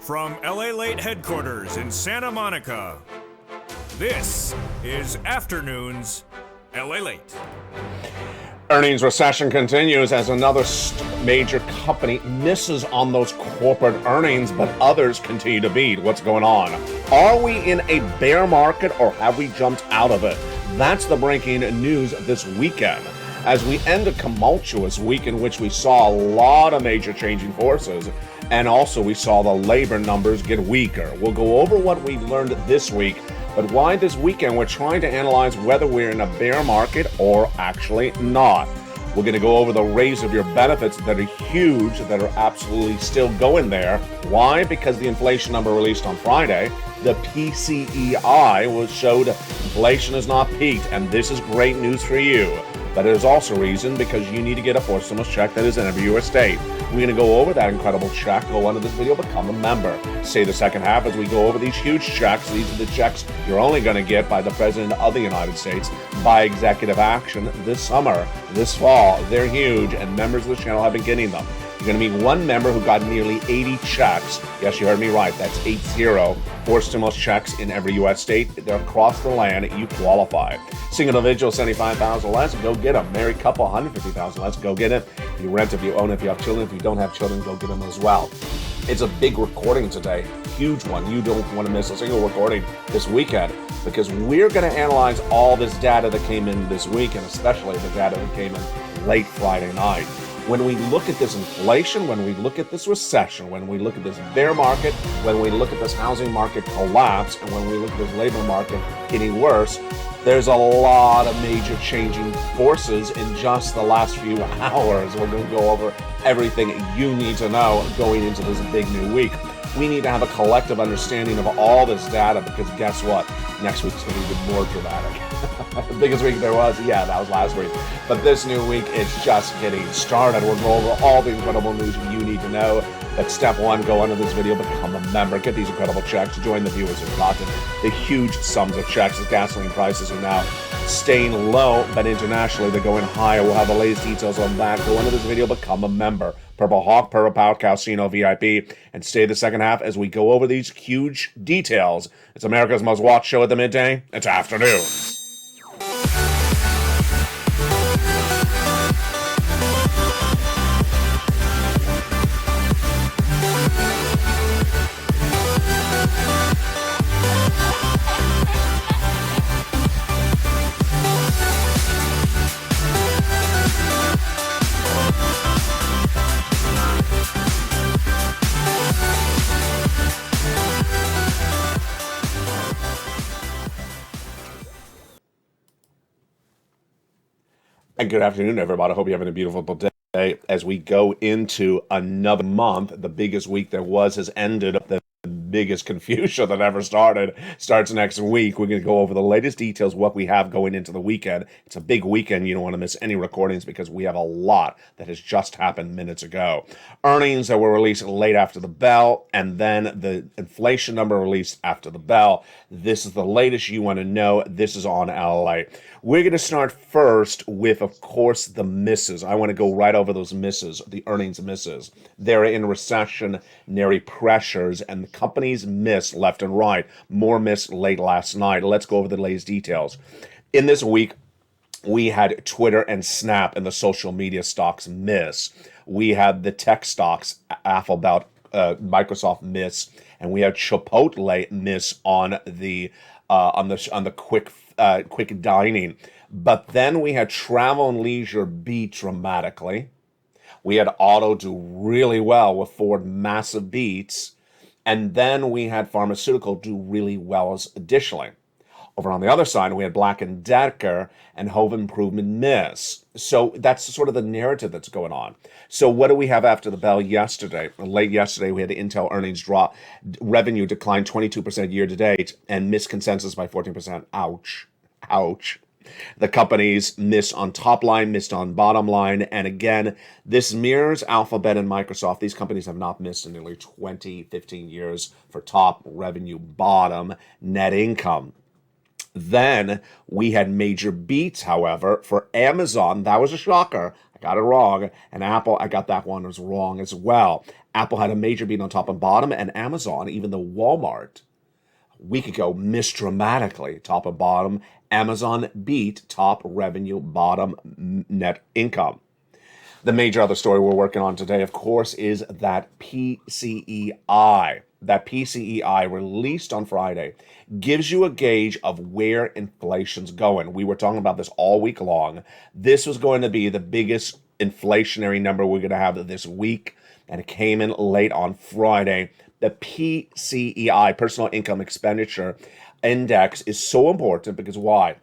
From LA Late headquarters in Santa Monica, this is Afternoons LA Late. Earnings recession continues as another major company misses on those corporate earnings, but others continue to beat. What's going on? Are we in a bear market or have we jumped out of it? That's the breaking news this weekend. As we end a tumultuous week in which we saw a lot of major changing forces, and also we saw the labor numbers get weaker. We'll go over what we learned this week, but why this weekend we're trying to analyze whether we're in a bear market or actually not. We're going to go over the raise of your benefits that are huge, that are absolutely still going there. Why? Because the inflation number released on Friday, the PCEI, showed inflation has not peaked, and this is great news for you. But it is also reason because you need to get a fourth stimulus check that is in every U.S. state. We're going to go over that incredible check. Go under this video, become a member. Stay the second half as we go over these huge checks. These are the checks you're only going to get by the President of the United States by executive action this summer, this fall. They're huge, and members of the channel have been getting them. You're going to meet one member who got nearly 80 checks. Yes, you heard me right. That's 80. 4 stimulus checks in every U.S. state. They're across the land. You qualify. Single individual, $75,000 less, go get them. Married couple, $150,000 less, go get it. If you rent, if you own, if you have children, if you don't have children, go get them as well. It's a big recording today, huge one. You don't want to miss a single recording this weekend because we're going to analyze all this data that came in this week, and especially the data that came in late Friday night. When we look at this inflation, when we look at this recession, when we look at this bear market, when we look at this housing market collapse, and when we look at this labor market getting worse, there's a lot of major changing forces in just the last few hours. We're going to go over everything you need to know going into this big new week. We need to have a collective understanding of all this data because guess what? Next week's going to be even more dramatic. The biggest week there was, that was last week. But this new week, it's just getting started. We're going over all the incredible news you need to know. But step one, go under this video, become a member, get these incredible checks, join the viewers who've gotten the huge sums of checks. The gasoline prices are now staying low, but internationally they're going higher. We'll have the latest details on that. Go under this video, become a member. Purple Hawk, Purple Power, Casino VIP, and stay the second half as we go over these huge details. It's America's most watched show at the midday. It's Afternoon. And good afternoon, everybody. I hope you're having a beautiful day. As we go into another month, the biggest week there was has ended. The biggest confusion that ever starts next week. We're going to go over the latest details, what we have going into the weekend. It's a big weekend. You don't want to miss any recordings because we have a lot that has just happened minutes ago. Earnings that were released late after the bell, and then the inflation number released after the bell. This is the latest you want to know. This is on LA. We're going to start first with, of course, the misses. I want to go right over those misses, the earnings misses. They're in recessionary pressures, and the companies miss left and right. More miss late last night. Let's go over the latest details. In this week, we had Twitter and Snap and the social media stocks miss. We had the tech stocks, Alphabet, Microsoft miss, and we had Chipotle miss on the quick dining. But then we had travel and leisure beat dramatically. We had auto do really well with Ford massive beats. And then we had pharmaceutical do really well as additionally. Over on the other side, we had Black & Decker and Home Improvement miss. So that's sort of the narrative that's going on. So what do we have after the bell yesterday? Late yesterday, we had the Intel earnings drop. Revenue declined 22% year to date and missed consensus by 14%. Ouch. Ouch. The companies missed on top line, missed on bottom line. And again, this mirrors Alphabet and Microsoft. These companies have not missed in nearly 15 years for top revenue, bottom net income. Then we had major beats, however, for Amazon. That was a shocker. I got it wrong. And Apple, I got that one was wrong as well. Apple had a major beat on top and bottom, and Amazon, even though Walmart a week ago missed dramatically top and bottom, Amazon beat top revenue, bottom net income. The major other story we're working on today, of course, is that PCEI. That PCEI released on Friday gives you a gauge of where inflation's going. We were talking about this all week long. This was going to be the biggest inflationary number we're going to have this week, and it came in late on Friday. The PCEI, Personal Income Expenditure Index, is so important because why?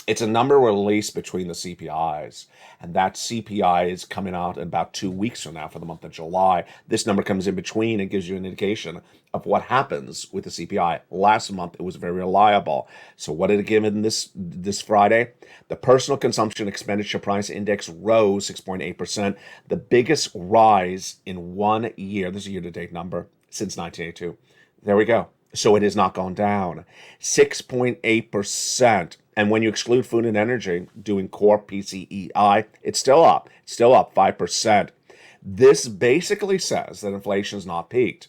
It's a number released between the CPIs, and that CPI is coming out in about 2 weeks from now for the month of July. This number comes in between and gives you an indication of what happens with the CPI. Last month, it was very reliable. So what did it give in this Friday? The Personal Consumption Expenditure Price Index rose 6.8%, the biggest rise in 1 year. This is a year-to-date number since 1982. There we go. So it has not gone down. 6.8%. And when you exclude food and energy, doing core PCEI, it's still up. It's still up 5%. This basically says that inflation is not peaked.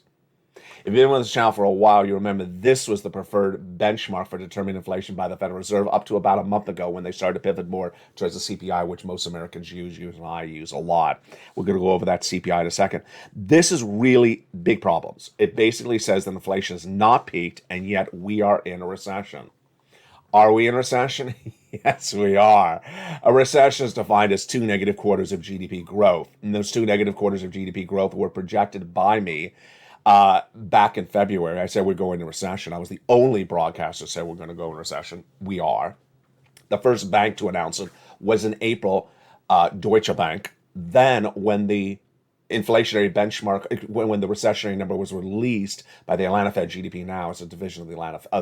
If you've been with this channel for a while, you remember this was the preferred benchmark for determining inflation by the Federal Reserve up to about a month ago when they started to pivot more towards the CPI, which most Americans use and I use a lot. We're going to go over that CPI in a second. This is really big problems. It basically says that inflation is not peaked, and yet we are in a recession. Are we in recession? Yes, we are. A recession is defined as 2 negative quarters of GDP growth. And those 2 negative quarters of GDP growth were projected by me back in February. I said we're going into recession. I was the only broadcaster that said we're going to go in recession. We are. The first bank to announce it was in April, Deutsche Bank. Then when the inflationary benchmark, when the recessionary number was released by the Atlanta Fed, GDP Now, it's a division of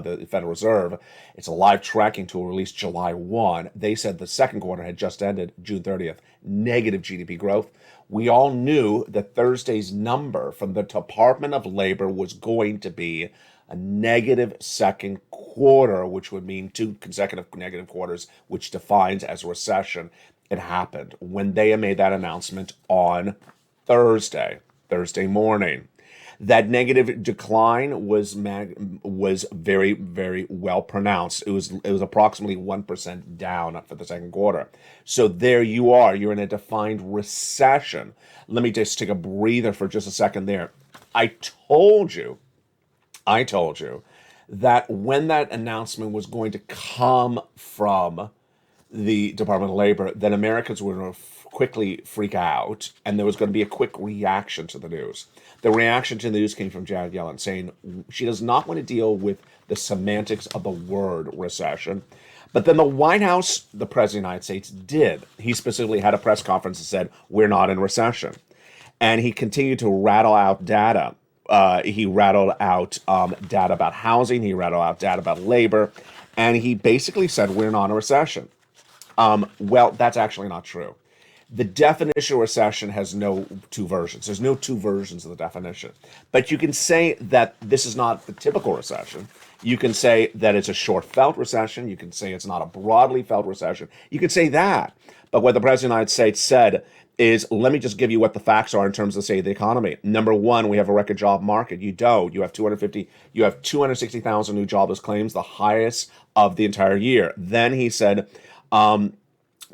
the Federal Reserve. It's a live tracking tool released July 1. They said the second quarter had just ended, June 30th, negative GDP growth. We all knew that Thursday's number from the Department of Labor was going to be a negative second quarter, which would mean 2 consecutive negative quarters, which defines as a recession. It happened when they made that announcement on Thursday morning. That negative decline was very, very well pronounced. It was approximately 1% down for the second quarter. So there you are. You're in a defined recession. Let me just take a breather for just a second there. I told you that when that announcement was going to come from the Department of Labor, that Americans were going to quickly freak out, and there was going to be a quick reaction to the news. The reaction to the news came from Janet Yellen saying she does not want to deal with the semantics of the word recession. But then the White House, the President of the United States, did. He specifically had a press conference and said, we're not in recession. And he continued to rattle out data. He rattled out data about housing. He rattled out data about labor. And he basically said, we're not in a recession. Well, that's actually not true. The definition of recession has no 2 versions. There's no 2 versions of the definition. But you can say that this is not the typical recession. You can say that it's a short-felt recession. You can say it's not a broadly felt recession. You can say that. But what the President of the United States said is, let me just give you what the facts are in terms of, say, the economy. Number one, we have a record job market. You don't. You have 260,000 new jobless claims, the highest of the entire year. Then he said,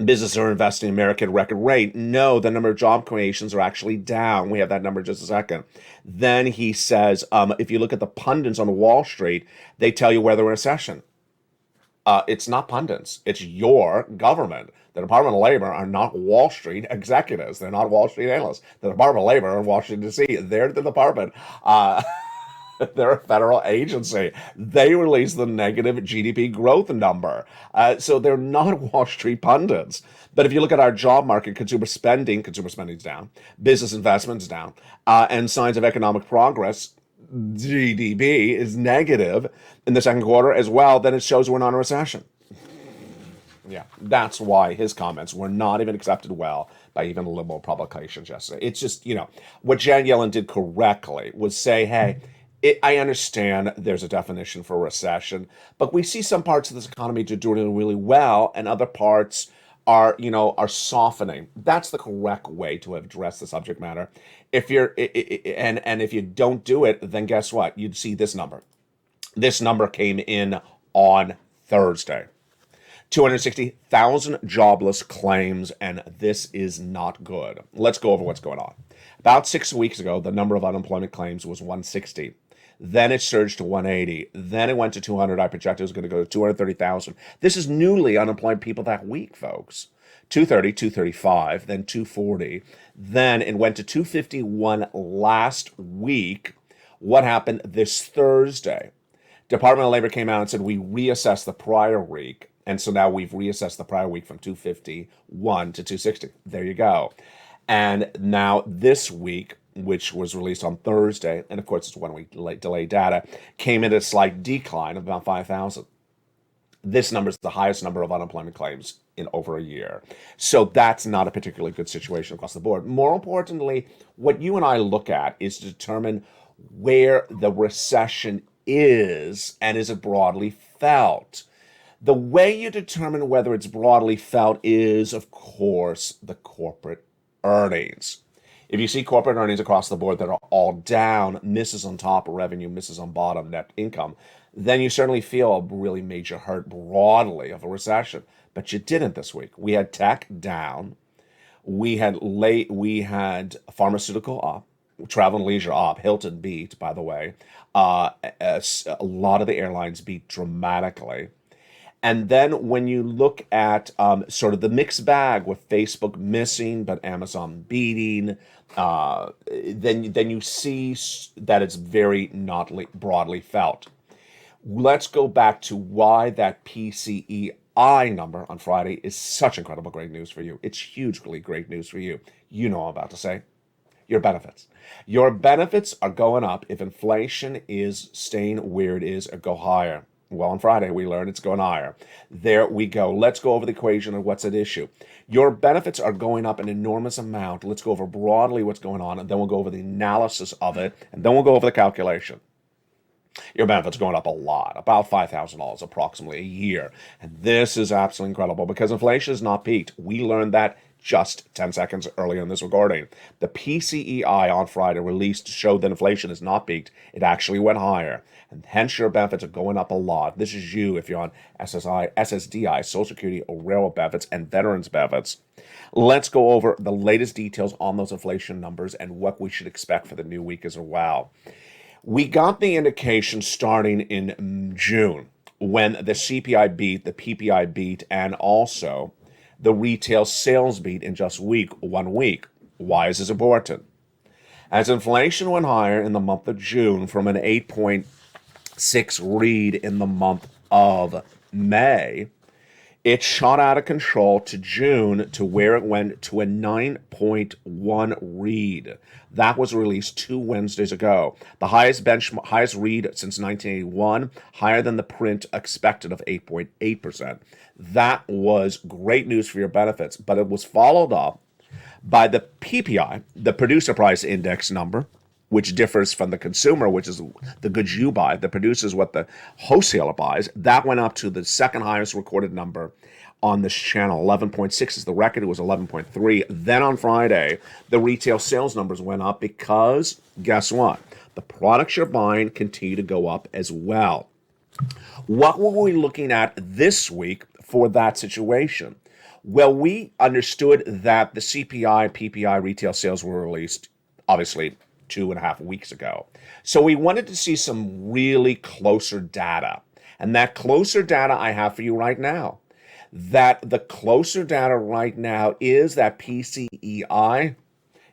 businesses are investing in America at a record rate. No, the number of job creations are actually down. We have that number in just a second. Then he says, if you look at the pundits on Wall Street, they tell you whether we're in a recession. It's not pundits. It's your government. The Department of Labor are not Wall Street executives. They're not Wall Street analysts. The Department of Labor are in Washington, D.C. They're the department. They're a federal agency. They release the negative GDP growth number. So they're not Wall Street pundits. But if you look at our job market, consumer spending's down, business investment's down, and signs of economic progress, GDP is negative in the second quarter as well, then it shows we're not in a recession. Yeah, that's why his comments were not even accepted well by even liberal publications yesterday. It's just, what Janet Yellen did correctly was say, hey, I understand there's a definition for recession, but we see some parts of this economy doing really well, and other parts are softening. That's the correct way to address the subject matter. If you're and if you don't do it, then guess what? You'd see this number. This number came in on Thursday. 260,000 jobless claims, and this is not good. Let's go over what's going on. About 6 weeks ago, the number of unemployment claims was 160. Then it surged to 180. Then it went to 200. I projected it was going to go to 230,000. This is newly unemployed people that week, folks. 230, 235, then 240. Then it went to 251 last week. What happened this Thursday? Department of Labor came out and said we reassessed the prior week. And so now we've reassessed the prior week from 251 to 260. There you go. And now this week, which was released on Thursday, and of course it's 1 week delayed data, came in a slight decline of about 5,000. This number is the highest number of unemployment claims in over a year. So that's not a particularly good situation across the board. More importantly, what you and I look at is to determine where the recession is, and is it broadly felt. The way you determine whether it's broadly felt is, of course, the corporate earnings. If you see corporate earnings across the board that are all down, misses on top of revenue, misses on bottom, net income, then you certainly feel a really major hurt broadly of a recession. But you didn't this week. We had tech down. We had pharmaceutical up, travel and leisure up. Hilton beat, by the way. A lot of the airlines beat dramatically. And then when you look at sort of the mixed bag with Facebook missing but Amazon beating, then you see that it's very not broadly felt. Let's go back to why that PCEI number on Friday is such incredible great news for you. It's hugely great news for you. You know what I'm about to say. Your benefits. Your benefits are going up if inflation is staying where it is or go higher. Well, on Friday, we learned it's going higher. There we go. Let's go over the equation of what's at issue. Your benefits are going up an enormous amount. Let's go over broadly what's going on, and then we'll go over the analysis of it, and then we'll go over the calculation. Your benefits are going up a lot, about $5,000 approximately a year. And this is absolutely incredible because inflation is not peaked. We learned that just 10 seconds earlier in this recording. The PCEI on Friday released showed that inflation is not peaked. It actually went higher. And hence your benefits are going up a lot. This is you if you're on SSDI, Social Security or Railroad benefits, and Veterans benefits. Let's go over the latest details on those inflation numbers and what we should expect for the new week as well. We got the indication starting in June when the CPI beat, the PPI beat, and also the retail sales beat in just 1 week. Why is this important? As inflation went higher in the month of June from an 8.6 read in the month of May, it shot out of control to June to where it went to a 9.1 read. That was released 2 Wednesdays ago. The highest read since 1981, higher than the print expected of 8.8%. That was great news for your benefits, but it was followed up by the PPI, the Producer Price Index number, which differs from the consumer, which is the goods you buy. The producer is what the wholesaler buys. That went up to the second highest recorded number on this channel. 11.6 is the record. It was 11.3. Then on Friday, the retail sales numbers went up because, guess what? The products you're buying continue to go up as well. What were we looking at this week for that situation? Well, we understood that the CPI, PPI retail sales were released, obviously, 2.5 weeks ago. So we wanted to see some really closer data. And that closer data I have for you right now. That the closer data right now is that PCEI.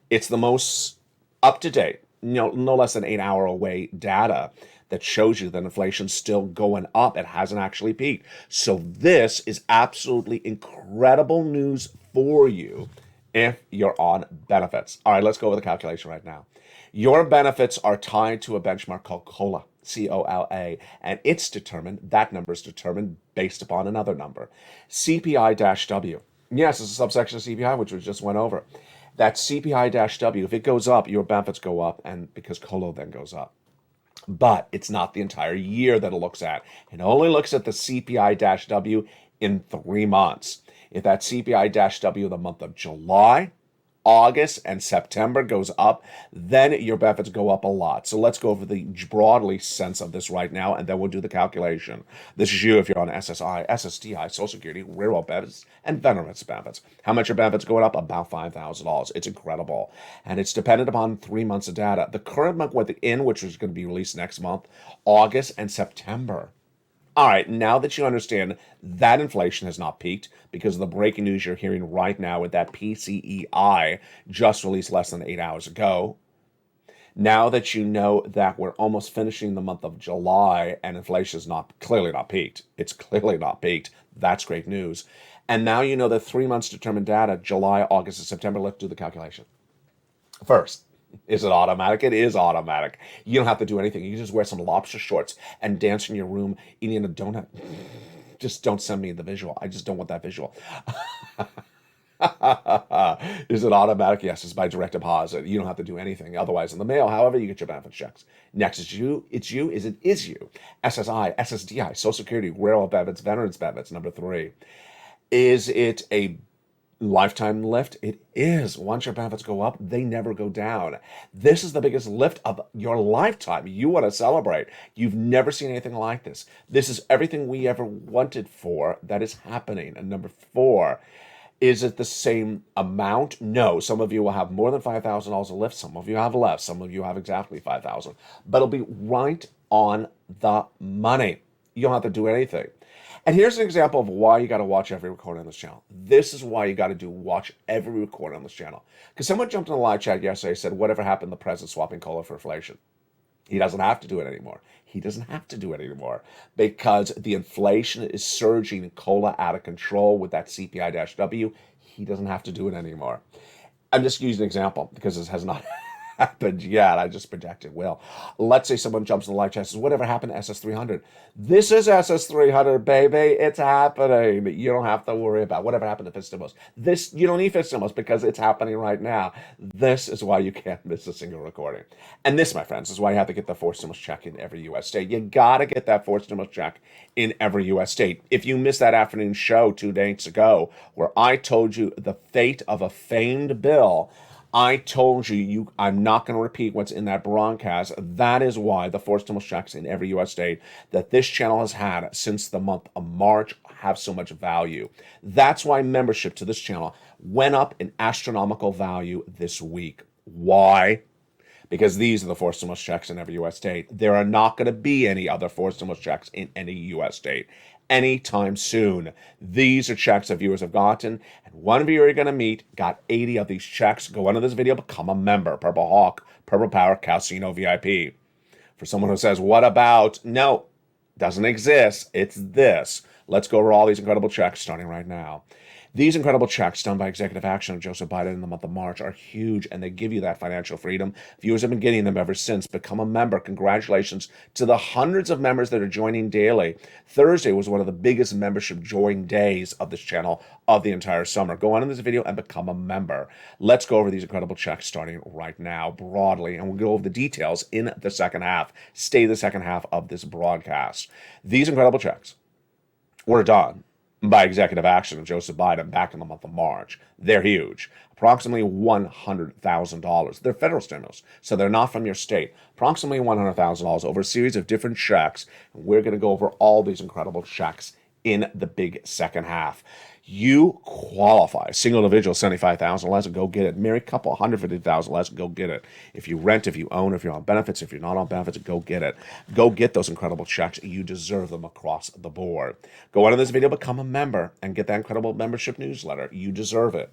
It's the most up-to-date, no less than 8 hour away data that shows you that inflation's still going up. It hasn't actually peaked. So this is absolutely incredible news for you if you're on benefits. All right, let's go over the calculation right now. Your benefits are tied to a benchmark called COLA, C-O-L-A, and that number is determined based upon another number, CPI-W. Yes, it's a subsection of CPI, which we just went over. That CPI-W, if it goes up, your benefits go up, and because COLA then goes up. But it's not the entire year that it looks at. It only looks at the CPI-W in 3 months. If that CPI-W the month of July, August, and September goes up, then your benefits go up a lot. So let's go over the broadly sense of this right now, and then we'll do the calculation. This is you if you're on SSI, SSDI, Social Security, railroad benefits, and veterans benefits. How much your benefits going up? About $5,000. It's incredible. And it's dependent upon 3 months of data. The current month we're in, which is going to be released next month, August and September. All right, now that you understand that inflation has not peaked because of the breaking news you're hearing right now with that PCEI just released less than 8 hours ago, now that you know that we're almost finishing the month of July and inflation is clearly not peaked, it's clearly not peaked, that's great news. And now you know that 3 months determined data, July, August, and September, let's do the calculation. First, is it automatic? It is automatic. You don't have to do anything. You can just wear some lobster shorts and dance in your room eating a donut. Just don't send me the visual. I just don't want that visual. Is it automatic? Yes, it's by direct deposit. You don't have to do anything. Otherwise, in the mail, however, you get your benefit checks. Next is you. It's you. Is you. SSI, SSDI, Social Security, railroad benefits, veterans benefits. Number 3. Is it a lifetime lift? It is. Once your benefits go up, they never go down. This is the biggest lift of your lifetime. You want to celebrate. You've never seen anything like this. This is everything we ever wanted for that is happening. And number 4, is it the same amount? No. Some of you will have more than $5,000 a lift. Some of you have less. Some of you have exactly $5,000. But it'll be right on the money. You don't have to do anything. And here's an example of why you got to watch every recording on this channel. This is why you got to watch every recording on this channel. Because someone jumped in the live chat yesterday and said, whatever happened to the president swapping cola for inflation? He doesn't have to do it anymore. He doesn't have to do it anymore because the inflation is surging cola out of control with that CPI-W. He doesn't have to do it anymore. I'm just using an example because this has not happened yet. I just project it will. Let's say someone jumps in the live chat and says, whatever happened to SS300? This is SS300, baby. It's happening. You don't have to worry about whatever happened to Fistimos. This, you don't need Fistimos because it's happening right now. This is why you can't miss a single recording. And this, my friends, is why you have to get the forced stimulus check in every U.S. state. You got to get that forced stimulus check in every U.S. state. If you missed that afternoon show 2 days ago where I told you the fate of a famed bill, I told you, I'm not going to repeat what's in that broadcast. That is why the forced stimulus checks in every U.S. state that this channel has had since the month of March have so much value. That's why membership to this channel went up in astronomical value this week. Why? Because these are the forced stimulus checks in every U.S. state. There are not going to be any other forced stimulus checks in any U.S. state anytime soon. These are checks that viewers have gotten, and one viewer you're going to meet got 80 of these checks. Go under this video, become a member. Purple Hawk, Purple Power, Casino VIP. For someone who says, what about? No, doesn't exist. It's this. Let's go over all these incredible checks starting right now. These incredible checks done by executive action of Joseph Biden in the month of March are huge, and they give you that financial freedom. Viewers have been getting them ever since. Become a member. Congratulations to the hundreds of members that are joining daily. Thursday was one of the biggest membership join days of this channel of the entire summer. Go on in this video and become a member. Let's go over these incredible checks starting right now broadly, and we'll go over the details in the second half. Stay the second half of this broadcast. These incredible checks were done by executive action of Joseph Biden back in the month of March. They're huge. Approximately $100,000. They're federal stimulus, so they're not from your state. Approximately $100,000 over a series of different checks. And we're going to go over all these incredible checks in the big second half. You qualify. Single individual, $75,000 less, go get it. Married couple, $150,000 less, go get it. If you rent, if you own, if you're on benefits, if you're not on benefits, go get it. Go get those incredible checks. You deserve them across the board. Go on in this video, become a member, and get that incredible membership newsletter. You deserve it.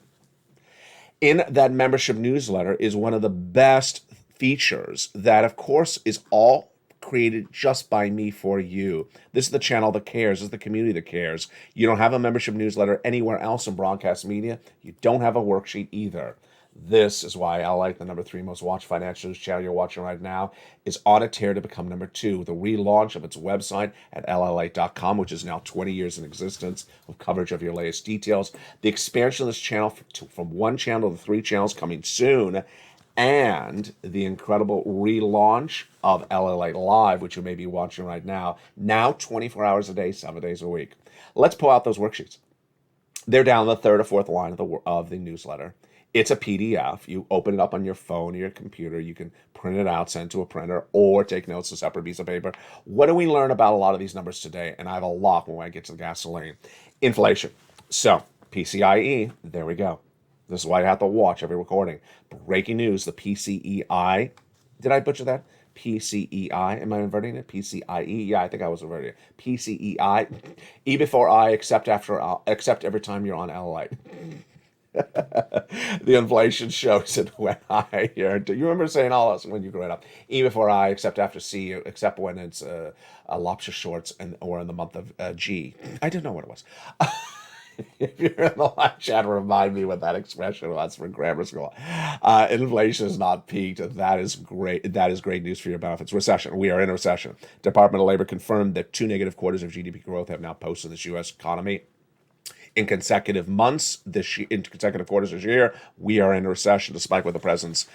In that membership newsletter is one of the best features that, of course, is all created just by me for you. This is the channel that cares. This is the community that cares. You don't have a membership newsletter anywhere else in broadcast media. You don't have a worksheet either. This is why I like the number 3 most watched financial news channel you're watching right now is on a tear to become number 2. The relaunch of its website at lalate.com, which is now 20 years in existence of coverage of your latest details. The expansion of this channel from 1 channel to 3 channels coming soon. and the incredible relaunch of LLA Live, which you may be watching right now 24 hours a day, 7 days a week. Let's pull out those worksheets. They're down the third or fourth line of the newsletter. It's a PDF. You open it up on your phone or your computer. You can print it out, send it to a printer, or take notes on a separate piece of paper. What do we learn about a lot of these numbers today? And I have a lot when I get to the gasoline. Inflation. So, PCIe, there we go. This is why I have to watch every recording. Breaking news, the PCEI. Did I butcher that? PCEI. Am I inverting it? PCIe. Yeah, I think I was inverting it. PCEI. E before I, except every time you're on LLA. The inflation shows it when I hear. Do you remember saying all this when you grew up? E before I, except after C, except when it's a lobster shorts or in the month of G. I didn't know what it was. If you're in the live chat, remind me what that expression was for grammar school. Inflation is not peaked. That is great. That is great news for your benefits. Recession. We are in a recession. Department of Labor confirmed that 2 negative quarters of GDP growth have now posted this U.S. economy. In consecutive months, in consecutive quarters this year, we are in a recession, despite what the president's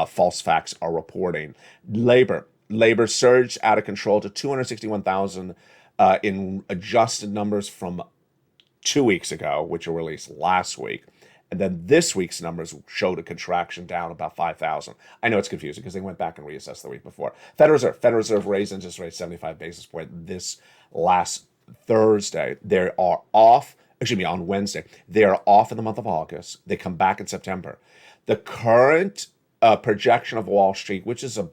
false facts are reporting. Labor surged out of control to 261,000 in adjusted numbers from 2 weeks ago, which were released last week. And then this week's numbers showed a contraction down about 5,000. I know it's confusing because they went back and reassessed the week before. Federal Reserve raised interest rates 75 basis points this last Thursday. They are off. On Wednesday. They are off in the month of August. They come back in September. The current projection of Wall Street, which is I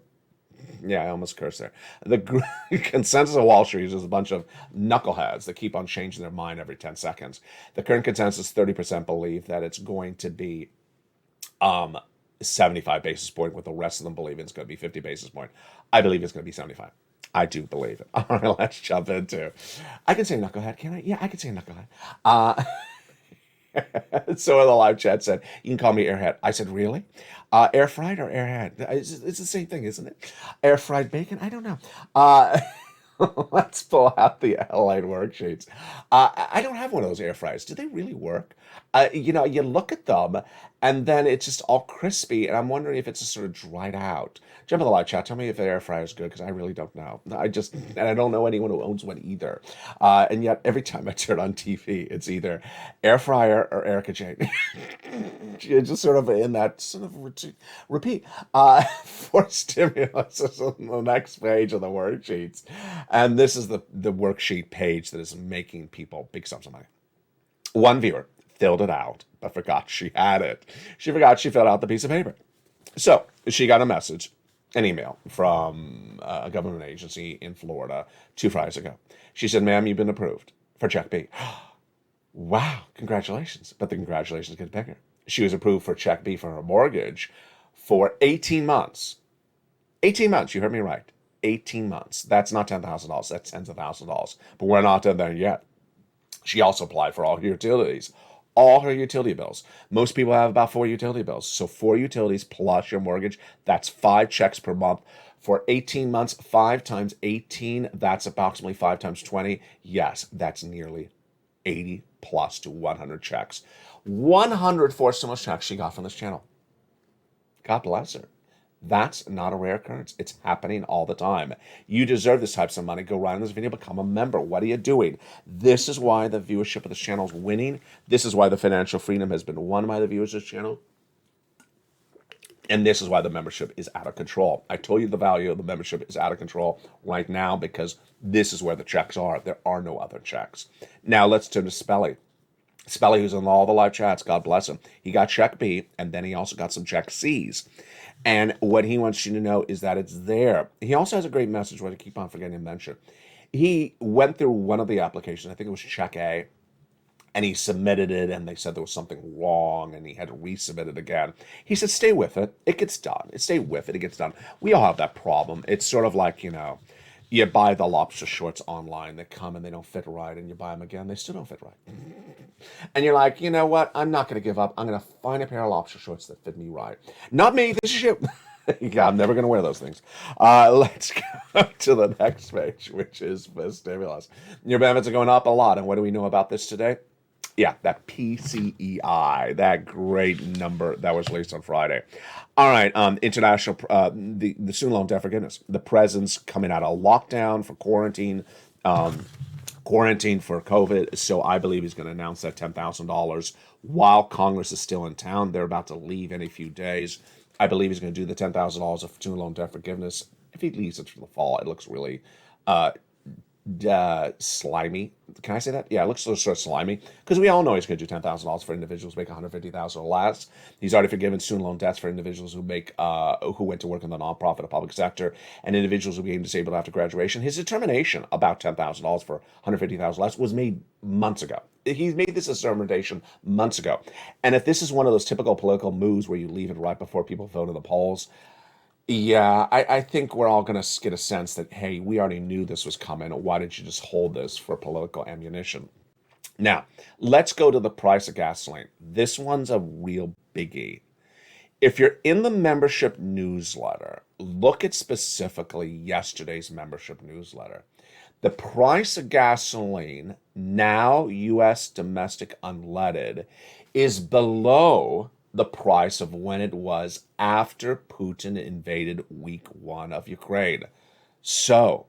almost cursed there. The consensus of Wall Street is a bunch of knuckleheads that keep on changing their mind every 10 seconds. The current consensus, 30% believe that it's going to be 75 basis point, with the rest of them believing it's going to be 50 basis point. I believe it's going to be 75. I do believe it. All right, let's jump into. I can say knucklehead, can I? Yeah, I can say knucklehead. So in the live chat said, you can call me airhead. I said, really? Air fried or airhead? It's the same thing, isn't it? Air fried bacon? I don't know. Let's pull out the LA worksheets. I don't have one of those air fryers. Do they really work? You look at them and then it's just all crispy, and I'm wondering if it's just sort of dried out. Jump in the live chat. Tell me if the air fryer is good, because I really don't know. And I don't know anyone who owns one either. And yet every time I turn on TV, it's either air fryer or Erica Jane. You're just sort of in that sort of repeat. For stimulus is on the next page of the worksheets. And this is the worksheet page that is making people big sums of money. One viewer filled it out, but forgot she had it. She forgot she filled out the piece of paper. So she got a message, an email from a government agency in Florida 2 Fridays ago. She said, ma'am, you've been approved for Check B. Wow, congratulations. But the congratulations get bigger. She was approved for Check B for her mortgage for 18 months. 18 months, you heard me right. 18 months. That's not $10,000. That's tens of thousands of dollars. But we're not done there yet. She also applied for all her utilities. All her utility bills. Most people have about 4 utility bills. So 4 utilities plus your mortgage, that's 5 checks per month. For 18 months, 5 times 18, that's approximately 5 times 20. Yes, that's nearly 80 plus to 100 checks. 100 forced stimulus checks she got from this channel. God bless her. That's not a rare occurrence. It's happening all the time. You deserve this type of money. Go right on this video, become a member. What are you doing? This is why the viewership of this channel is winning. This is why the financial freedom has been won by the viewers of this channel. And this is why the membership is out of control. I told you the value of the membership is out of control right now because this is where the checks are. There are no other checks. Now let's turn to Spelly. Spelly, who's in all the live chats, God bless him. He got Check B, and then he also got some Check C's. And what he wants you to know is that it's there. He also has a great message, what I keep on forgetting to mention. He went through one of the applications, I think it was Check A, and he submitted it, and they said there was something wrong, and he had to resubmit it again. He said, stay with it. It gets done. Stay with it. It gets done. We all have that problem. It's sort of like, you buy the lobster shorts online. They come and they don't fit right, and you buy them again. They still don't fit right. And you're like, you know what? I'm not going to give up. I'm going to find a pair of lobster shorts that fit me right. Not me. This is you. I'm never going to wear those things. Let's go to the next page, which is for stimulus. Your benefits are going up a lot. And what do we know about this today? Yeah, that PCEI, that great number that was released on Friday. All right, international, the student loan debt forgiveness. The president's coming out of lockdown for quarantine for COVID. So I believe he's going to announce that $10,000 while Congress is still in town. They're about to leave in a few days. I believe he's going to do the $10,000 of student loan debt forgiveness. If he leaves it for the fall, it looks really slimy. Can I say that? Yeah, it looks sort of slimy because we all know he's going to do $10,000 for individuals who make $150,000 or less. He's already forgiven student loan debts for individuals who who went to work in the nonprofit or public sector and individuals who became disabled after graduation. His determination about $10,000 for $150,000 less was made months ago. He made this determination months ago. And if this is one of those typical political moves where you leave it right before people vote in the polls, yeah, I think we're all going to get a sense that, hey, we already knew this was coming. Why didn't you just hold this for political ammunition? Now, let's go to the price of gasoline. This one's a real biggie. If you're in the membership newsletter, look at specifically yesterday's membership newsletter. The price of gasoline, now U.S. domestic unleaded, is below the price of when it was after Putin invaded week 1 of Ukraine. So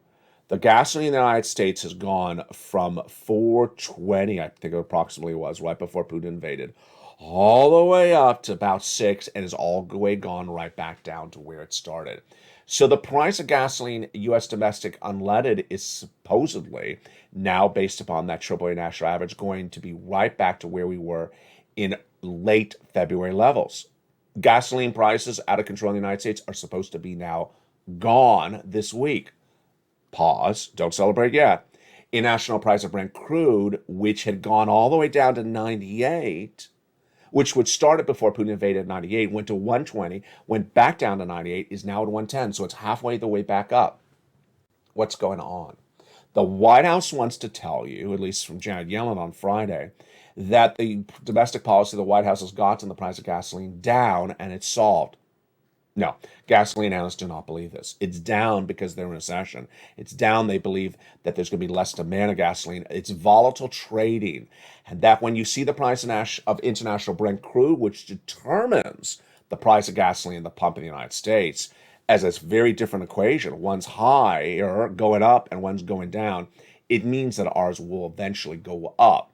the gasoline in the United States has gone from $4.20, I think it approximately was, right before Putin invaded, all the way up to about $6, and is all the way gone right back down to where it started. So the price of gasoline, U.S. domestic unleaded, is supposedly now, based upon that AAA national average, going to be right back to where we were in late February levels. Gasoline prices out of control in the United States are supposed to be now gone this week. Pause, don't celebrate yet. International price of Brent crude, which had gone all the way down to 98, which would start it before Putin invaded at 98, went to 120, went back down to 98, is now at 110, so it's halfway the way back up. What's going on? The White House wants to tell you, at least from Janet Yellen on Friday, that the domestic policy of the White House has gotten the price of gasoline down and it's solved. No, gasoline analysts do not believe this. It's down because they're in recession. It's down, they believe that there's going to be less demand of gasoline. It's volatile trading. And that when you see the price of international Brent crude, which determines the price of gasoline in the pump in the United States, as a very different equation, one's higher going up and one's going down, it means that ours will eventually go up.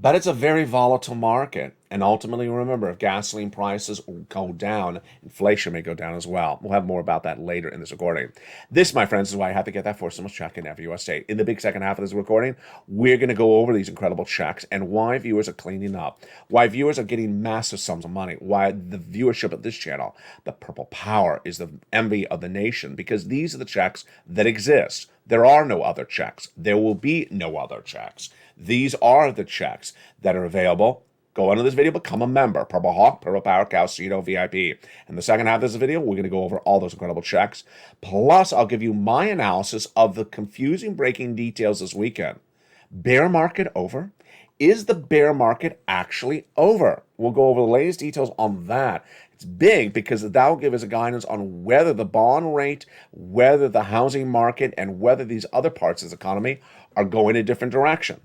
But it's a very volatile market. And ultimately, remember, if gasoline prices go down, inflation may go down as well. We'll have more about that later in this recording. This, my friends, is why I have to get that forcible check in every U.S. state. In the big second half of this recording, we're going to go over these incredible checks and why viewers are cleaning up, why viewers are getting massive sums of money, why the viewership of this channel, the purple power, is the envy of the nation, because these are the checks that exist. There are no other checks. There will be no other checks. These are the checks that are available. Go under this video, become a member. Purple Hawk, Purple Power, Calcito, VIP. In the second half of this video, we're going to go over all those incredible checks. Plus, I'll give you my analysis of the confusing breaking details this weekend. Bear market over? Is the bear market actually over? We'll go over the latest details on that. It's big because that will give us a guidance on whether the bond rate, whether the housing market, and whether these other parts of the economy are going a different direction.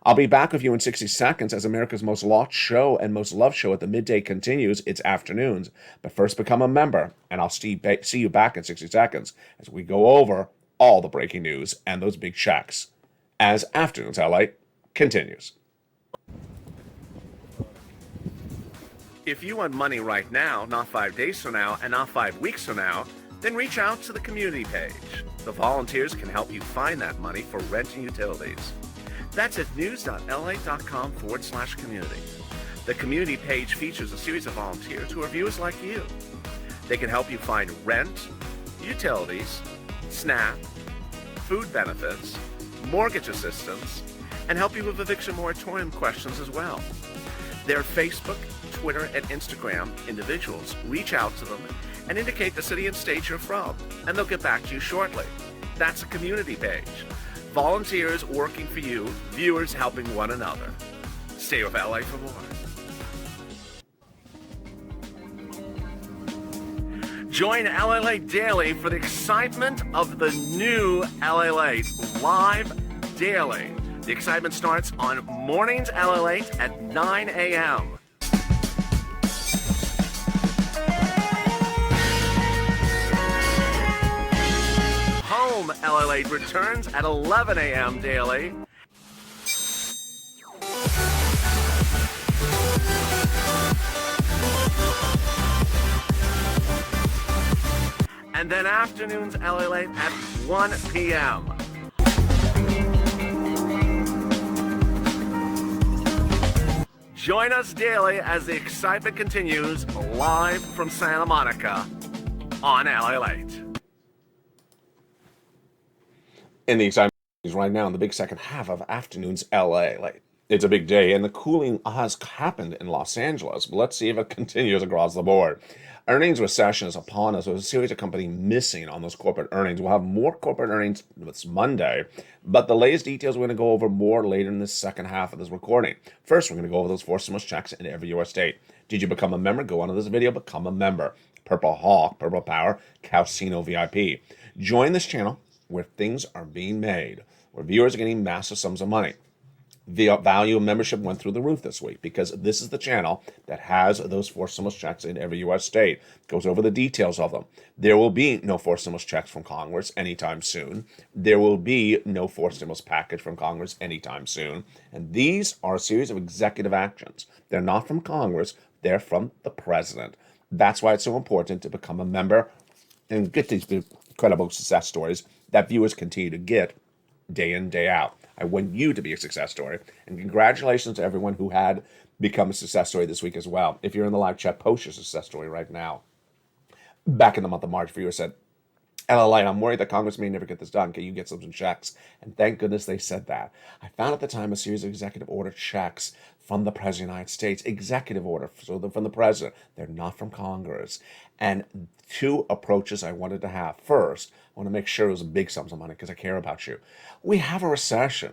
I'll be back with you in 60 seconds as America's most watched show and most loved show at the midday continues its afternoons. But first, become a member, and I'll see you back in 60 seconds as we go over all the breaking news and those big checks as Afternoons LA continues. If you want money right now, not 5 days from now, and not 5 weeks from now, then reach out to the community page. The volunteers can help you find that money for rent and utilities. That's at news.la.com/community. The community page features a series of volunteers who are viewers like you. They can help you find rent, utilities, SNAP, food benefits, mortgage assistance, and help you with eviction moratorium questions as well. Their Facebook, Twitter, and Instagram individuals reach out to them and indicate the city and state you're from, and they'll get back to you shortly. That's a community page. Volunteers working for you, viewers helping one another. Stay with LA for more. Join LA Daily for the excitement of the new LA live daily The excitement starts on Mornings LALATE at 9 a.m. Home LALATE returns at 11 a.m. daily. And then Afternoons LALATE at 1 p.m. Join us daily as the excitement continues live from Santa Monica on LALATE. And the excitement is right now in the big second half of Afternoons LALATE. It's a big day, and the cooling has happened in Los Angeles, but let's see if it continues across the board. Earnings recession is upon us. There's a series of companies missing on those corporate earnings. We'll have more corporate earnings this Monday, but the latest details we're going to go over more later in the second half of this recording. First, we're going to go over those 4 stimulus checks in every U.S. state. Did you become a member? Go onto this video, become a member. Purple Hawk, Purple Power, Casino VIP. Join this channel where things are being made, where viewers are getting massive sums of money. The value of membership went through the roof this week because this is the channel that has those 4 stimulus checks in every U.S. state. Goes over the details of them. There will be no 4 stimulus checks from Congress anytime soon. There will be no 4 stimulus package from Congress anytime soon. And these are a series of executive actions. They're not from Congress. They're from the president. That's why it's so important to become a member and get these incredible success stories that viewers continue to get day in, day out. I want you to be a success story. And congratulations to everyone who had become a success story this week as well. If you're in the live chat, post your success story right now. Back in the month of March, viewers said, LLA, I'm worried that Congress may never get this done. Can you get some checks? And thank goodness they said that. I found at the time a series of executive order checks from the President of the United States. Executive order, so they're from the President. They're not from Congress. And 2 approaches I wanted to have. First, I want to make sure it was big sums of money because I care about you. We have a recession,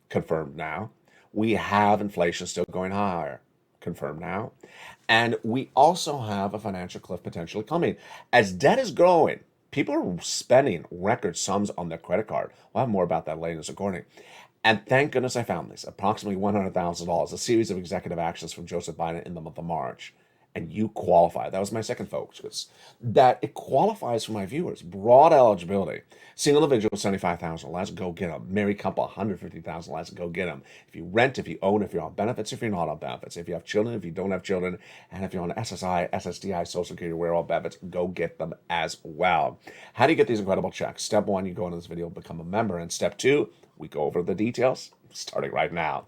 confirmed now. We have inflation still going higher, confirmed now. And we also have a financial cliff potentially coming. As debt is growing, people are spending record sums on their credit card. We'll have more about that later in this recording. And thank goodness I found these, approximately $100,000, a series of executive actions from Joseph Biden in the month of March. And you qualify. That was my second focus. That it qualifies for my viewers. Broad eligibility. Single individual, $75,000. Let's go get them. Married couple, $150,000. Let's go get them. If you rent, if you own, if you're on benefits, if you're not on benefits, if you have children, if you don't have children, and if you're on SSI, SSDI, Social Security, where all benefits, go get them as well. How do you get these incredible checks? Step 1, you go into this video, become a member. And step 2, we go over the details, starting right now.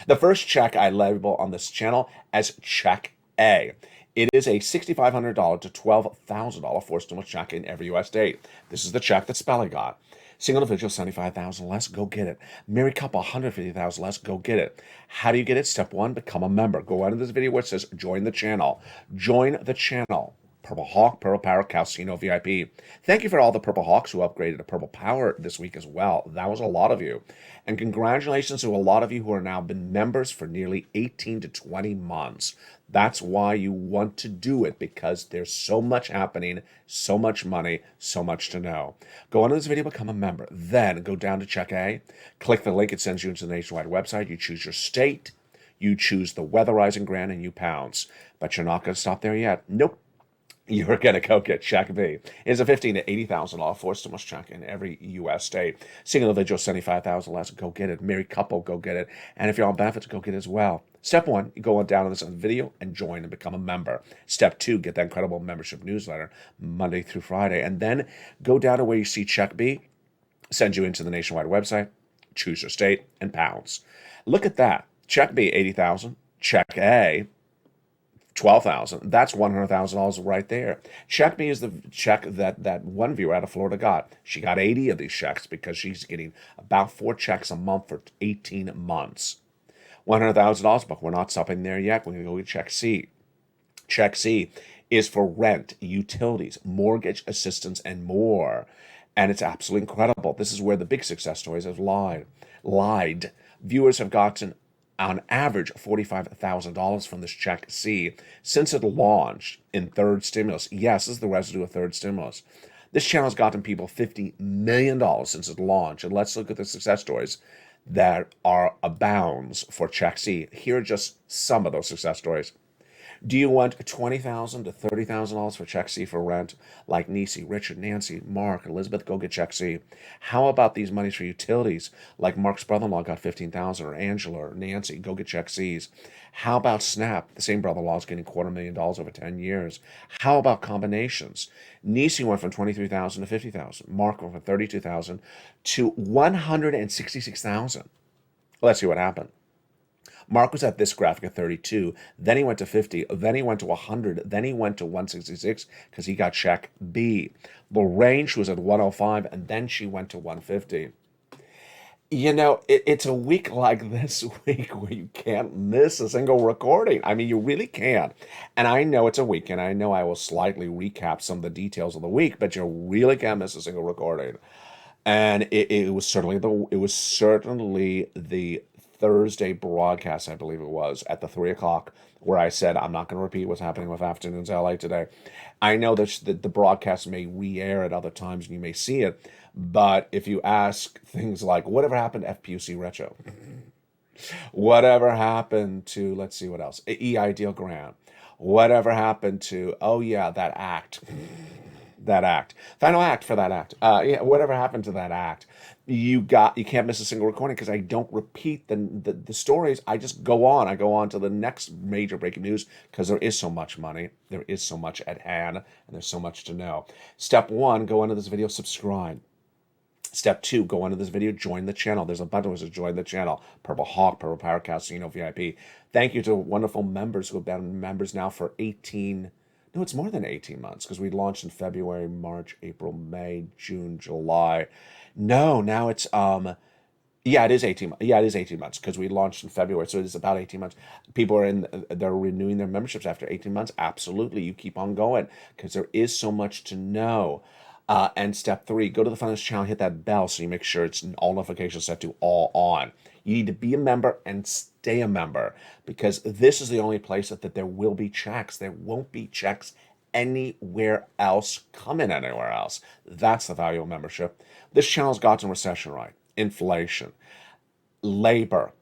The first check I label on this channel as Check A. It is a $6,500 to $12,000 4 stimulus check in every U.S. state. This is the check that Spelling got. Single individual, $75,000. Let's go get it. Married couple, $150,000. Let's go get it. How do you get it? Step 1, become a member. Go out of this video where it says join the channel. Join the channel. Purple Hawk, Purple Power, Casino VIP. Thank you for all the Purple Hawks who upgraded to Purple Power this week as well. That was a lot of you. And congratulations to a lot of you who are now been members for nearly 18 to 20 months. That's why you want to do it, because there's so much happening, so much money, so much to know. Go on to this video, become a member. Then go down to Check A. Click the link. It sends you into the nationwide website. You choose your state. You choose the weatherizing grant, and you pounce. But you're not going to stop there yet. Nope. You're going to go get Check B. It's a $15,000 to $80,000 4 stimulus check in every U.S. state. Single individual, $75,000. Let's go get it. Married couple, go get it. And if you're on benefits, go get it as well. Step 1, you go on down to this video and join and become a member. Step 2, get that incredible membership newsletter Monday through Friday. And then go down to where you see Check B, send you into the nationwide website, choose your state, and pounds. Look at that. Check B, $80,000. Check A, $12,000. That's $100,000 right there. Check B is the check that one viewer out of Florida got. She got 80 of these checks because she's getting about 4 checks a month for 18 months. $100,000, but we're not stopping there yet. We're going to go get Check C. Check C is for rent, utilities, mortgage assistance, and more. And it's absolutely incredible. This is where the big success stories have lied. Viewers have gotten on average $45,000 from this Check C since it launched in third stimulus. Yes, this is the residue of third stimulus. This channel has gotten people $50 million since it launched. And let's look at the success stories. that are abounds for Check C. Here are just some of those success stories. Do you want $20,000 to $30,000 for Check C for rent? Like Nisi, Richard, Nancy, Mark, Elizabeth, go get Check C. How about these monies for utilities? Like Mark's brother-in-law got $15,000, or Angela, or Nancy, go get Check C's. How about Snap? The same brother-in-law is getting $250,000 over 10 years. How about combinations? Nisi went from $23,000 to $50,000. Mark went from $32,000 to $166,000. Let's see what happened. Mark was at this graphic at 32, then he went to 50, then he went to 100, then he went to 166 because he got check B. Lorraine, she was at 105, and then she went to 150. You know, it's a week like this week where you can't miss a single recording. I mean, you really can't. And I know it's a weekend. I know I will slightly recap some of the details of the week, but you really can't miss a single recording. And it was certainly the Thursday broadcast, I believe it was, at the 3 o'clock, where I said, I'm not going to repeat what's happening with Afternoons LA today. I know that the broadcast may re-air at other times and you may see it, but if you ask things like, whatever happened to FPUC Retro? Whatever happened to, let's see what else, EI Deal Grant? Whatever happened to, oh yeah, that act? Final act for that act. Yeah, whatever happened to that act? You can't miss a single recording because I don't repeat the stories. I just go on. I go on to the next major breaking news because there is so much money, there is so much at hand, and there's so much to know. Step 1, go under this video, subscribe. Step 2, go under this video, join the channel. There's a button that says join the channel. Purple Hawk, Purple Power Casino VIP. Thank you to wonderful members who have been members now for 18. No, it's more than 18 months because we launched in February, March, April, May, June, July. No, now it's yeah, it is 18. Yeah, it is 18 months because we launched in February, so it is about 18 months. People are they're renewing their memberships after 18 months. Absolutely, you keep on going because there is so much to know. And step 3, go to the front of this channel, hit that bell so you make sure it's all notifications set to all on. You need to be a member and stay a member because this is the only place that there will be checks. There won't be checks anywhere else, coming anywhere else. That's the value of membership. This channel's gotten recession right, inflation, labor,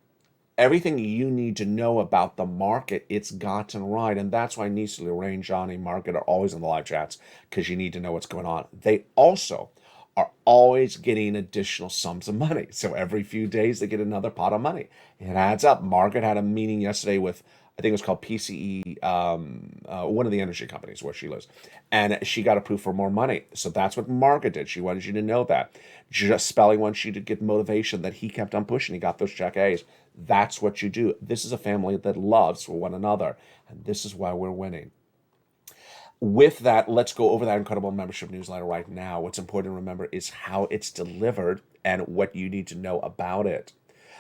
everything you need to know about the market, it's gotten right. And that's why Nisi, Lorraine, Johnny, Margaret are always in the live chats because you need to know what's going on. They also are always getting additional sums of money. So every few days they get another pot of money. It adds up. Margaret had a meeting yesterday with, I think it was called PCE, one of the energy companies where she lives. And she got approved for more money. So that's what Margaret did. She wanted you to know that. Just Spelling wants you to get motivation that he kept on pushing. He got those check A's. That's what you do. This is a family that loves for one another. And this is why we're winning. With that, let's go over that incredible membership newsletter right now. What's important to remember is how it's delivered and what you need to know about it.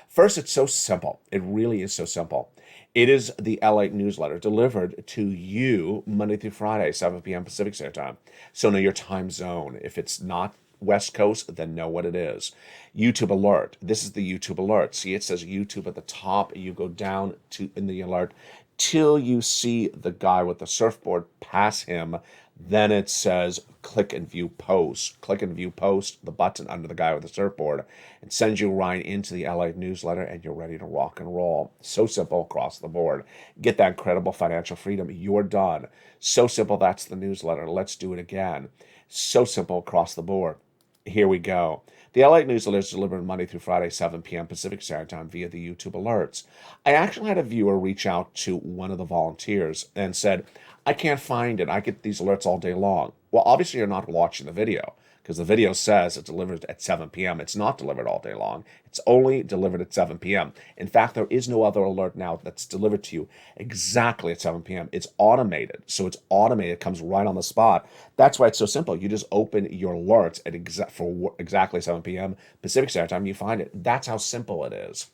First, it's so simple. It really is so simple. It is the LA newsletter delivered to you Monday through Friday, 7 p.m. Pacific Standard Time. So know your time zone. If it's not West Coast, then know what it is. YouTube alert. This is the YouTube alert. See, it says YouTube at the top. You go down to in the alert till you see the guy with the surfboard pass him. Then it says click and view post. Click and view post, the button under the guy with the surfboard. It sends you right into the LA newsletter and you're ready to rock and roll. So simple across the board. Get that incredible financial freedom. You're done. So simple, that's the newsletter. Let's do it again. So simple across the board. Here we go. The LA newsletter is delivered Monday through Friday, 7 p.m. Pacific Standard Time via the YouTube alerts. I actually had a viewer reach out to one of the volunteers and said, I can't find it. I get these alerts all day long. Well, obviously you're not watching the video because the video says it's delivered at 7 p.m. It's not delivered all day long. It's only delivered at 7 p.m. In fact, there is no other alert now that's delivered to you exactly at 7 p.m. It's automated. So it's automated. It comes right on the spot. That's why it's so simple. You just open your alerts at for exactly 7 p.m. Pacific Standard Time. You find it. That's how simple it is.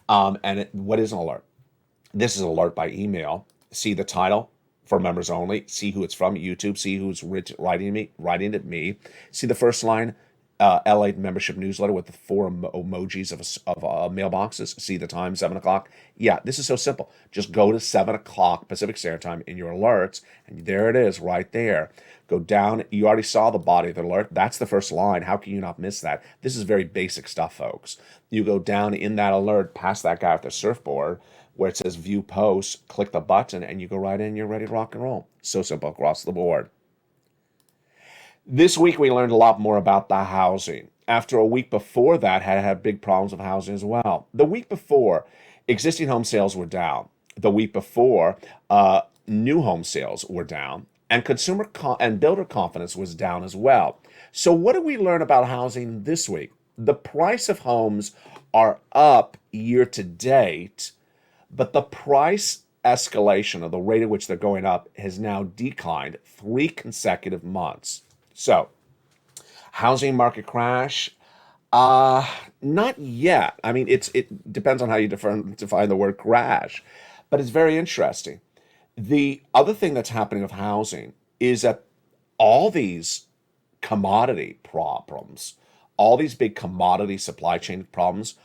What is an alert? This is an alert by email. See the title. For members only. See who it's from, YouTube. See who's writing at me. See the first line, LA membership newsletter with the four emojis of mailboxes. See the time, 7 o'clock. Yeah, this is so simple. Just go to 7 o'clock Pacific Standard Time in your alerts, and there it is right there. Go down. You already saw the body of the alert. That's the first line. How can you not miss that? This is very basic stuff, folks. You go down in that alert, past that guy with the surfboard, where it says view posts, click the button, and you go right in, you're ready to rock and roll. So simple across the board. This week we learned a lot more about the housing. After a week before that had big problems with housing as well. The week before, existing home sales were down. The week before, new home sales were down, and consumer and builder confidence was down as well. So what did we learn about housing this week? The price of homes are up year to date, but the price escalation, or the rate at which they're going up, has now declined 3 consecutive months. So, housing market crash? Not yet. I mean, it depends on how you define the word crash, but it's very interesting. The other thing that's happening with housing is that all these commodity problems, all these big commodity supply chain problems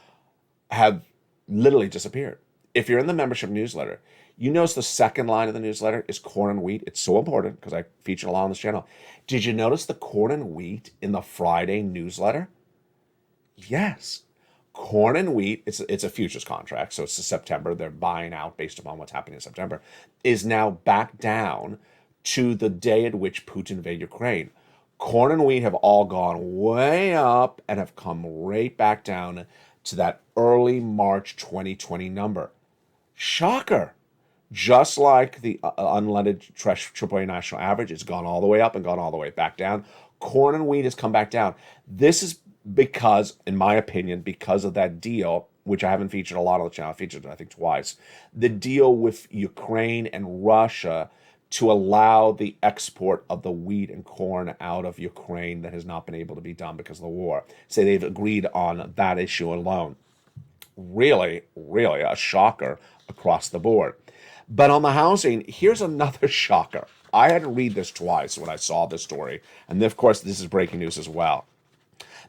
have literally disappeared. If you're in the membership newsletter, you notice the second line of the newsletter is corn and wheat. It's so important because I feature a lot on this channel. Did you notice the corn and wheat in the Friday newsletter? Yes. Corn and wheat, it's a futures contract, so it's the September. They're buying out based upon what's happening in September, is now back down to the day at which Putin invaded Ukraine. Corn and wheat have all gone way up and have come right back down to that early March 2020 number. Shocker. Just like the unleaded AAA national average, it's gone all the way up and gone all the way back down. Corn and wheat has come back down. This is because, in my opinion, because of that deal, which I haven't featured a lot on the channel. I featured it, I think, twice. The deal with Ukraine and Russia to allow the export of the wheat and corn out of Ukraine that has not been able to be done because of the war. So they've agreed on that issue alone. Really, really a shocker across the board. But on the housing, here's another shocker. I had to read this twice when I saw this story. And of course, this is breaking news as well.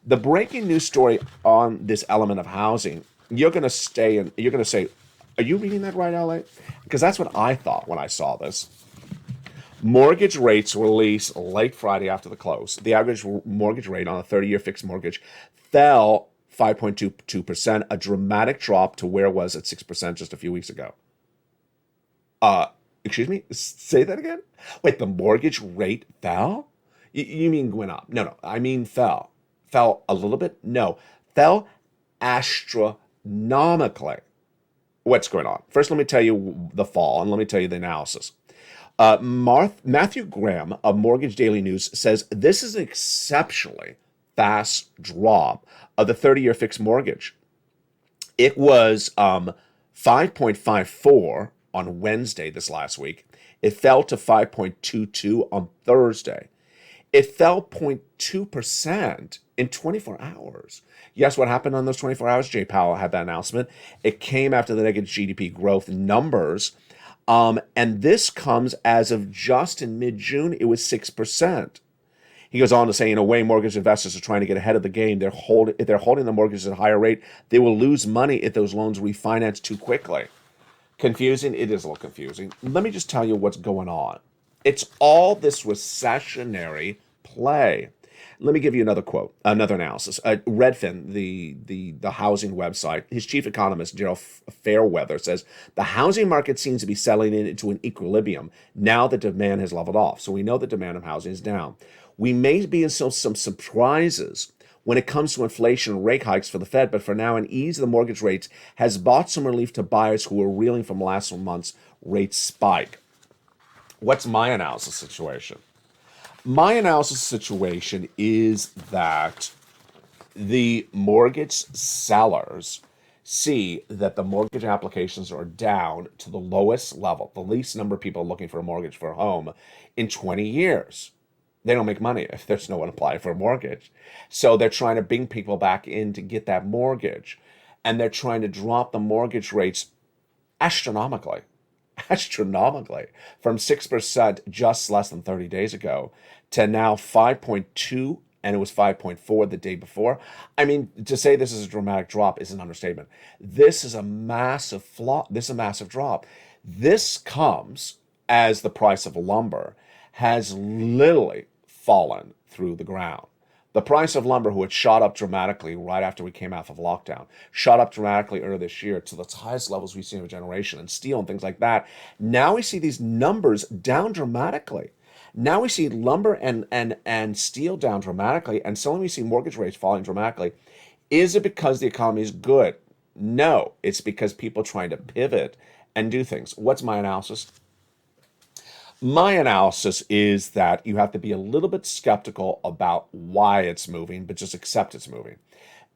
The breaking news story on this element of housing, you're going to say, are you reading that right, LA? Because that's what I thought when I saw this. Mortgage rates released late Friday after the close. The average mortgage rate on a 30-year fixed mortgage fell 5.22%, a dramatic drop to where it was at 6% just a few weeks ago. Excuse me? Say that again? Wait, the mortgage rate fell? You mean went up? No, I mean fell. Fell a little bit? No. Fell astronomically. What's going on? First, let me tell you the fall, and let me tell you the analysis. Matthew Graham of Mortgage Daily News says this is an exceptionally fast drop of the 30-year fixed mortgage. It was 5.54 on Wednesday this last week. It fell to 5.22 on Thursday. It fell 0.2% in 24 hours. Yes, what happened on those 24 hours? Jay Powell had that announcement. It came after the negative GDP growth numbers. And this comes as of just in mid-June, it was 6%. He goes on to say, in a way, mortgage investors are trying to get ahead of the game. If they're holding the mortgages at a higher rate, they will lose money if those loans refinance too quickly. Confusing? It is a little confusing. Let me just tell you what's going on. It's all this recessionary play. Let me give you another quote, another analysis. Redfin, the housing website, his chief economist, Gerald Fairweather, says the housing market seems to be settling into an equilibrium now that demand has leveled off. So we know the demand of housing is down. We may be in some surprises when it comes to inflation and rate hikes for the Fed, but for now, an ease of the mortgage rates has brought some relief to buyers who are reeling from last month's rate spike. What's my analysis situation? My analysis situation is that the mortgage sellers see that the mortgage applications are down to the lowest level, the least number of people looking for a mortgage for a home in 20 years. They don't make money if there's no one applying for a mortgage. So they're trying to bring people back in to get that mortgage. And they're trying to drop the mortgage rates astronomically, from 6% just less than 30 days ago to now 5.2 and it was 5.4 the day before. I mean, to say this is a dramatic drop is an understatement. This is a massive flop. This is a massive drop. This comes as the price of lumber has literally fallen through the ground. The price of lumber, who had shot up dramatically right after we came out of lockdown, shot up dramatically earlier this year to the highest levels we've seen in a generation, and steel and things like that. Now we see these numbers down dramatically. Now we see lumber and steel down dramatically, and suddenly we see mortgage rates falling dramatically. Is it because the economy is good? No, it's because people are trying to pivot and do things. What's my analysis? My analysis is that you have to be a little bit skeptical about why it's moving, but just accept it's moving.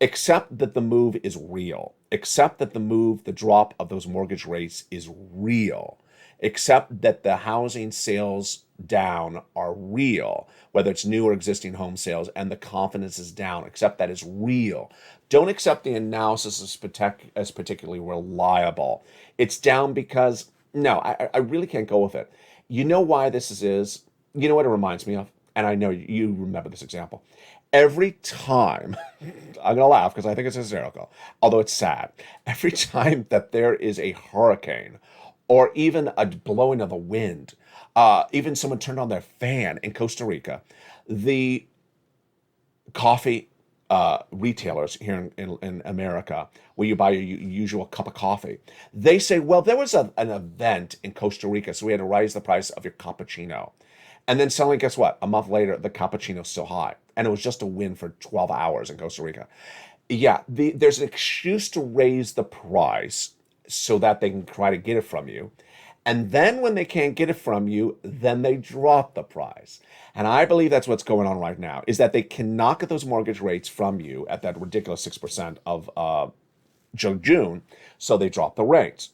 Accept that the move is real. Accept that the drop of those mortgage rates is real. Accept that the housing sales down are real, whether it's new or existing home sales, and the confidence is down. Accept that is real. Don't accept the analysis as particularly reliable. It's down because, no, I really can't go with it. You know why this is? You know what it reminds me of? And I know you remember this example. Every time, I'm going to laugh because I think it's hysterical, although it's sad. Every time that there is a hurricane or even a blowing of the wind, even someone turned on their fan in Costa Rica, the coffee retailers here in America, where you buy your usual cup of coffee, they say, well, there was an event in Costa Rica, so we had to raise the price of your cappuccino. And then suddenly, guess what? A month later, the cappuccino's still high. And it was just a win for 12 hours in Costa Rica. Yeah, there's an excuse to raise the price so that they can try to get it from you. And then when they can't get it from you, then they drop the price. And I believe that's what's going on right now, is that they cannot get those mortgage rates from you at that ridiculous 6% of June, so they drop the rates.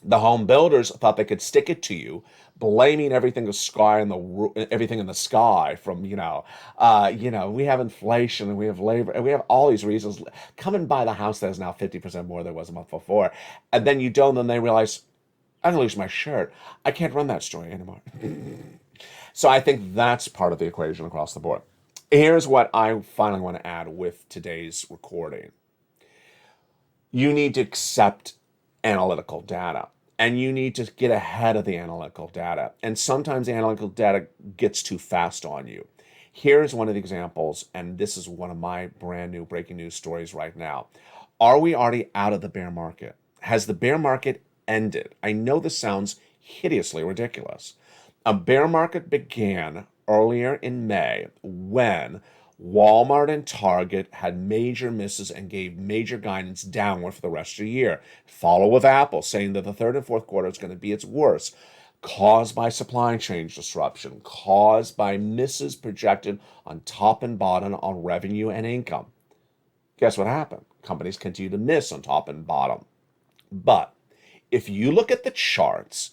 The home builders thought they could stick it to you, blaming everything everything in the sky from we have inflation and we have labor and we have all these reasons. Come and buy the house that is now 50% more than it was a month before, and then you don't. Then they realize, I'm gonna lose my shirt. I can't run that story anymore. So I think that's part of the equation across the board. Here's what I finally want to add with today's recording. You need to accept analytical data, and you need to get ahead of the analytical data. And sometimes the analytical data gets too fast on you. Here's one of the examples, and this is one of my brand new breaking news stories right now. Are we already out of the bear market? Has the bear market ended? I know this sounds hideously ridiculous. A bear market began earlier in May when Walmart and Target had major misses and gave major guidance downward for the rest of the year. Follow with Apple, saying that the third and fourth quarter is going to be its worst, caused by supply chain disruption, caused by misses projected on top and bottom on revenue and income. Guess what happened? Companies continue to miss on top and bottom. But if you look at the charts,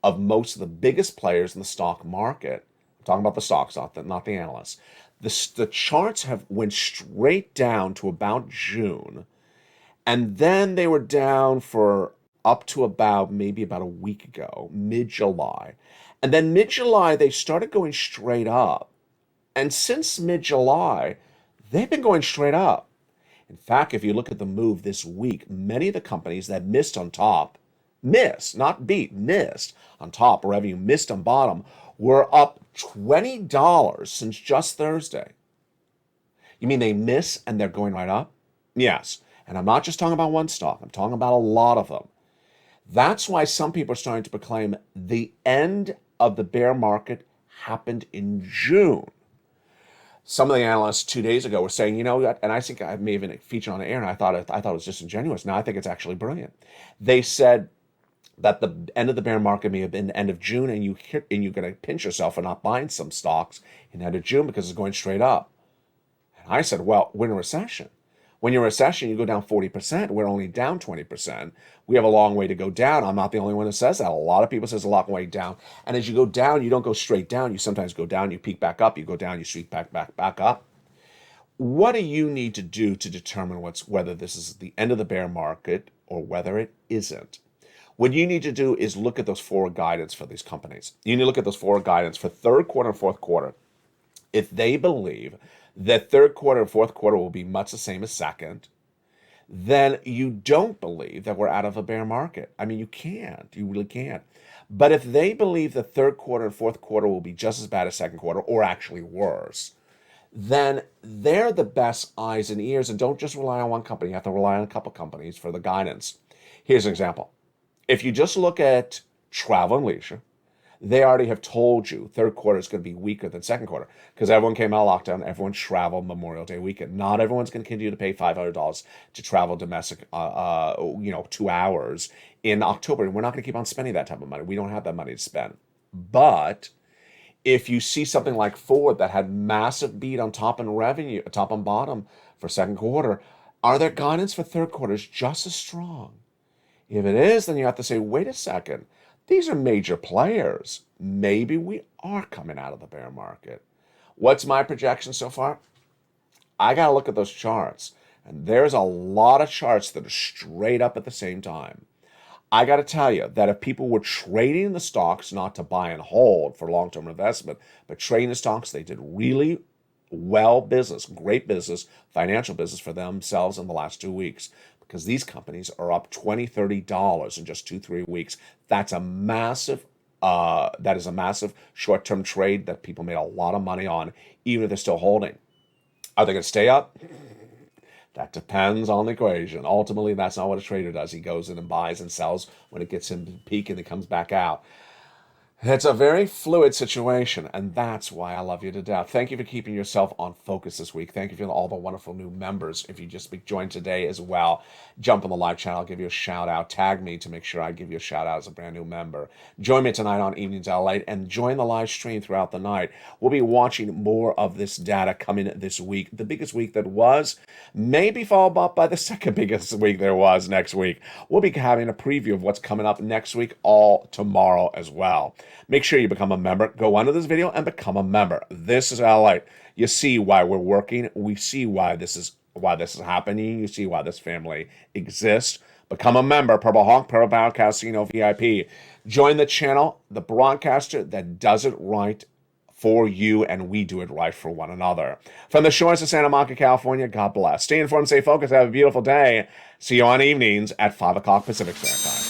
of most of the biggest players in the stock market, I'm talking about the stocks, not the analysts, the charts have went straight down to about June, and then they were down for up to maybe about a week ago, mid-July. And then mid-July, they started going straight up. And since mid-July, they've been going straight up. In fact, if you look at the move this week, many of the companies that missed on top, missed on top, revenue missed on bottom, were up $20 since just Thursday. You mean they miss and they're going right up? Yes. And I'm not just talking about one stock. I'm talking about a lot of them. That's why some people are starting to proclaim the end of the bear market happened in June. Some of the analysts 2 days ago were saying, and I think I may have been featured on the air, and I thought it was disingenuous. Now I think it's actually brilliant. They said that the end of the bear market may have been the end of June, and you're going to pinch yourself for not buying some stocks in the end of June because it's going straight up. And I said, well, we're in a recession. When you're in a recession, you go down 40%. We're only down 20%. We have a long way to go down. I'm not the only one that says that. A lot of people says a long way down. And as you go down, you don't go straight down. You sometimes go down, you peak back up, you go down, you sweep back up. What do you need to do to determine whether this is the end of the bear market or whether it isn't? What you need to do is look at those forward guidance for these companies. You need to look at those forward guidance for third quarter and fourth quarter. if they believe that third quarter and fourth quarter will be much the same as second, then you don't believe that we're out of a bear market. I mean, you can't. You really can't. But if they believe the third quarter and fourth quarter will be just as bad as second quarter, or actually worse, then they're the best eyes and ears. And don't just rely on one company. You have to rely on a couple companies for the guidance. Here's an example. If you just look at travel and leisure, they already have told you third quarter is going to be weaker than second quarter because everyone came out of lockdown. Everyone traveled Memorial Day weekend. Not everyone's going to continue to pay $500 to travel domestic, 2 hours in October. And we're not going to keep on spending that type of money. We don't have that money to spend. But if you see something like Ford that had massive beat on top and revenue, top and bottom for second quarter, are their guidance for third quarter is just as strong? If it is, then you have to say, wait a second. These are major players. Maybe we are coming out of the bear market. What's my projection so far? I got to look at those charts. And there's a lot of charts that are straight up at the same time. I got to tell you that if people were trading the stocks, not to buy and hold for long-term investment, but trading the stocks, they did really well business, great business, financial business for themselves in the last 2 weeks. Because these companies are up $20, $30 in just 2-3 weeks. That is a massive short-term trade that people made a lot of money on, even if they're still holding. Are they going to stay up? That depends on the equation. Ultimately, that's not what a trader does. He goes in and buys and sells when it gets in peak and it comes back out. It's a very fluid situation, and that's why I love you to death. Thank you for keeping yourself on focus this week. Thank you for all the wonderful new members. If you just joined today as well, jump on the live channel. I'll give you a shout out. Tag me to make sure I give you a shout out as a brand new member. Join me tonight on Evenings LA and join the live stream throughout the night. We'll be watching more of this data coming this week. The biggest week that was, maybe followed up by the second biggest week there was next week. We'll be having a preview of what's coming up next week, all tomorrow as well. Make sure you become a member. Go under this video and become a member. This is LA. You see why we're working. We see why this is happening. You see why this family exists. Become a member. Purple Hawk, Purple Bound Casino VIP. Join the channel, the broadcaster that does it right for you, and we do it right for one another. From the shores of Santa Monica, California, God bless. Stay informed, stay focused, have a beautiful day. See you on evenings at 5 o'clock Pacific Standard Time.